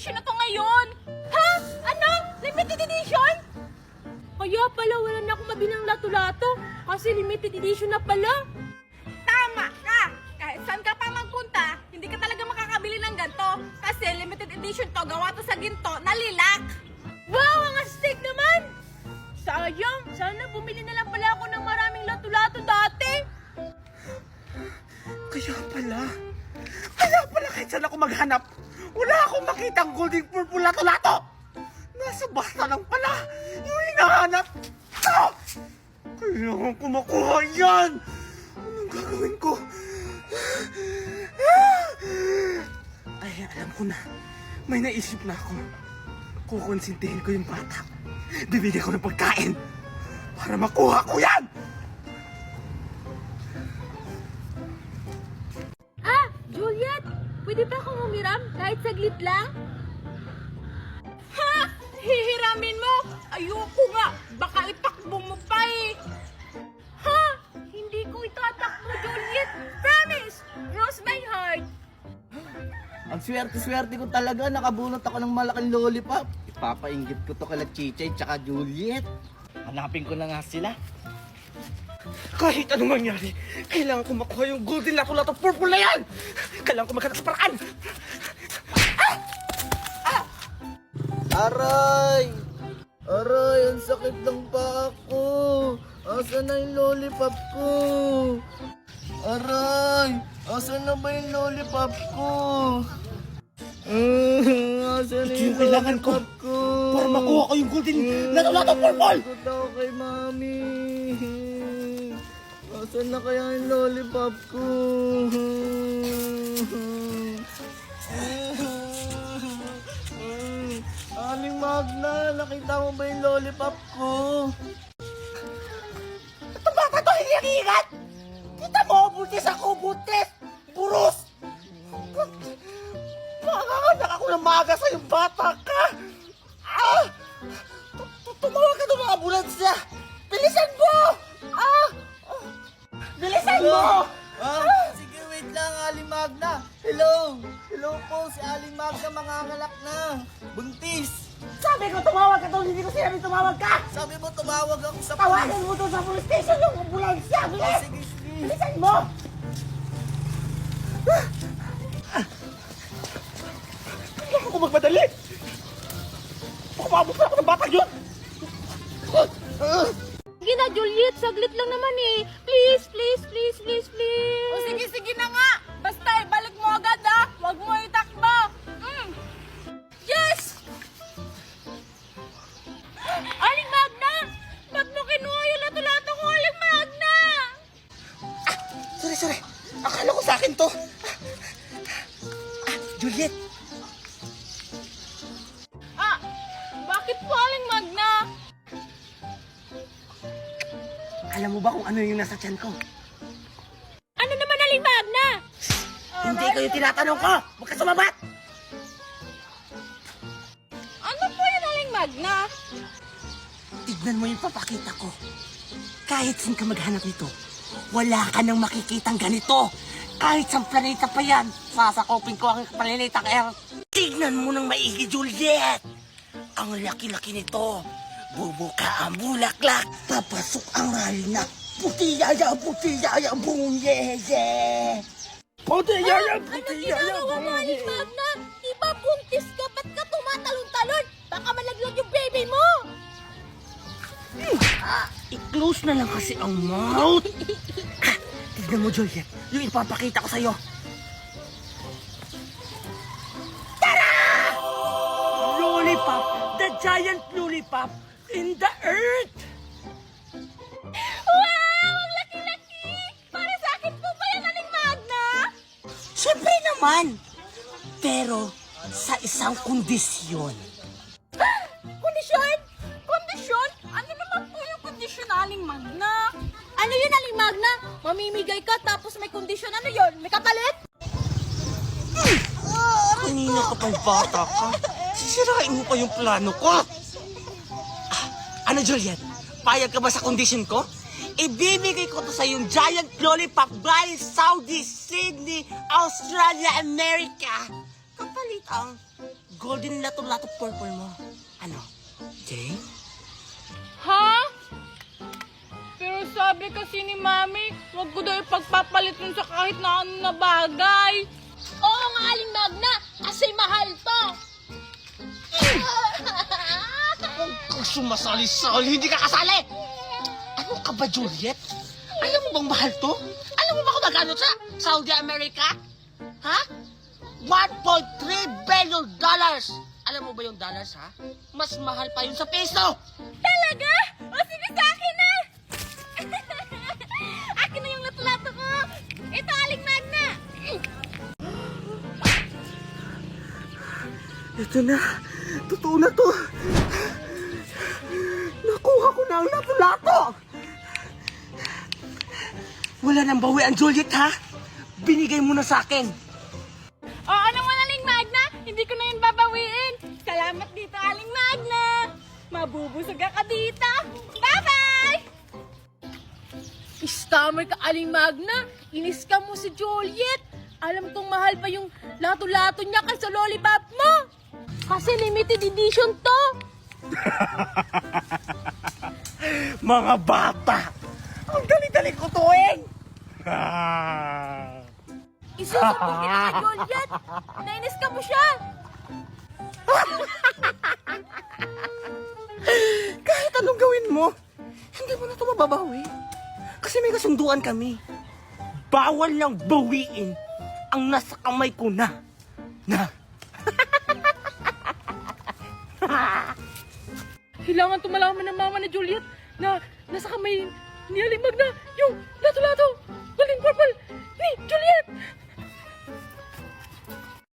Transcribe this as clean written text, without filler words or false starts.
edition na to ngayon. Ha? Ano? Limited edition? Kaya pala wala na akong mabilang lato-lato kasi limited edition na pala. Tama ka! Kahit saan ka pa magpunta, hindi ka talaga makakabili ng ganito kasi limited edition to, gawa to sa ginto, nalilak. Wow, ang astig naman! Sayang, sana bumili na lang pala ako ng maraming lato-lato dati. Kaya pala kahit saan ako maghanap, wala akong makitang golden purple lato-lato. Nasa basta lang pala yung hinahanap ko. Kailangan ko makuha yan. Anong gagawin ko? Ay, alam ko na. May naisip na ako. Kukonsintihin ko yung bata. Bibigyan ko ng pagkain para makuha ko yan. Ah, Juliet! Pwede ba akong humiram kahit saglit lang? Ha? Hihiramin mo? Ayoko nga. Baka itakbo mo pa eh. Ha? Hindi ko itatakbo, Juliet. Promise! Cross my heart. Ang swerte-swerte ko talaga, nakabunot ako ng malaking lollipop. Ipapainggit ko to kala Chichay tsaka Juliet. Hanapin ko na nga sila. Kahit anong mangyari, kailangan ko makuha yung golden lato-lato purple na yan! Kailangan ko maghanap sa paraan! Aray! Aray, ang sakit ng paa ko. Asan na yung lollipop ko? Aray! Asan na ba yung lollipop ko? Asan na Ito yung yung kailangan ko lollipop ko? para makuha ko yung golden lato-lato purple! Takot ako kay mami. Asan na kaya yung lollipop ko? Aling Magna, nakita mo ba yung lollipop ko? Itong bata to hindi nag-iingat! Kita mo, buntis ako, buntis! Buros! Makakanak ako ng maga sa yung bata ka! Ah! Tumawag ka ng mga ambulansya! Bilisan mo! Ah! Bilisan mo! Sige, wait lang, Aling Magna. Hello! Hello po, si Aling Magna mangangalak na. Buntis! Sabi ko tumawag ka doon, hindi ko sinabi tumawag ka! Sabi mo, tumawag ako sa Tawagan mo doon sa police station yung ambulansya! Bilis! Sige, sige. Bilisan mo! Kailangan ko magmadali! Baka maabot na ako ng batang yun! Sige na, Juliet. Saglit lang naman eh. Please, please, please, please, please. O sige, sige na nga. Basta ibalik mo agad ah. Huwag mo itakbo. Yes! Aling Magna! Ba't mo kinuha yung lato-lato ko, Aling Magna? Sorry. Akala ko sa akin to. Juliet, Ah, bakit po, Aling Magna? alam mo ba kung ano yung nasa tiyan ko? Ano naman, Aling Magna? Hindi ko yung tinatanong ko! Huwag ka sumabat! Ano po yun, Aling Magna? Tignan mo yung papakita ko. Kahit saan ka maghanap nito, wala ka nang makikitang ganito. Kahit sa planeta pa yan, sasakopin ko ang planeta Earth. Tignan mo ng maigi, Juliet! Ang laki-laki nito. Bubuka ang bulaklak. Papasok ang ralina. Puti-yaya, bungye-ye. Puti-yaya, Ano ginagawa mo, Aling Magna? Di ba buntis ka? Ba't ka tumatalon-talon? Baka malaglag yung baby mo! I-close na lang kasi ang mouth. Tignan mo, Juliet. Yung ipapakita ko sa'yo. Tara! Lollipop! The giant lollipop in the earth! Wow! Ang laki-laki! Para sa akin po ba yan, Aling Magna? Siyempre naman! Pero sa isang kondisyon. Kondisyon? Kondisyon? Ano naman po yung kondisyon, Aling Magna? Ano yun, Aling Magna? Mamimigay ka tapos may kondisyon. Ano yun? May kapalit? Kanina ka pang bata ka. Sisirain mo pa yung plano ko. Ano, Juliet? Payag ka ba sa kondisyon ko? Ibibigay ko to sa yung giant lollipop by Saudi, Sydney, Australia, America. Kapalit ang golden lato-lato purple mo. Ano? Jane? Ha? Pero sabi kasi ni Mami, wag ko daw ipagpapalit yun sa kahit na ano na bagay. Oo nga, Aling Magna, kasi mahal to. Kung sumasali-sali, hindi ka kasali! Ano ka ba, Juliet? Alam mo bang mahal to? Alam mo ba kung magkano sa Saudi America? Ha? $1.3 billion! Alam mo ba yung dollars, ha? Mas mahal pa yun sa peso! Talaga? O sige sa akin na! Akin na yung lato-lato ko! Ito, Aling Magna! Ito na. Totoo na to. Nakuha ko na ang lato-lato. Wala nang bawi ang Juliet, ha? Binigay mo na sa akin. Oo naman, Aling Magna! Hindi ko na yun babawiin! Salamat dito, Aling Magna! Mabubusog ka dito! Bye-bye! Stammer ka, Aling Magna! Inis ka mo si Juliet! Alam kong mahal pa yung lato-lato niya kaysa lollipop mo! Kasi limited edition to! Mga bata! Ang dali-dali ko tuwing! Isusumbong kita kay Juliet! Nainis ka mo siya! Kahit anong gawin mo, hindi mo na ito mababawi. Kasi may kasunduan kami. Bawal lang bawiin ang nasa kamay ko na. Kailangan tumalaman ng mama ni Juliet na nasa kamay ni Aling Magna yung lato-lato, golden purple,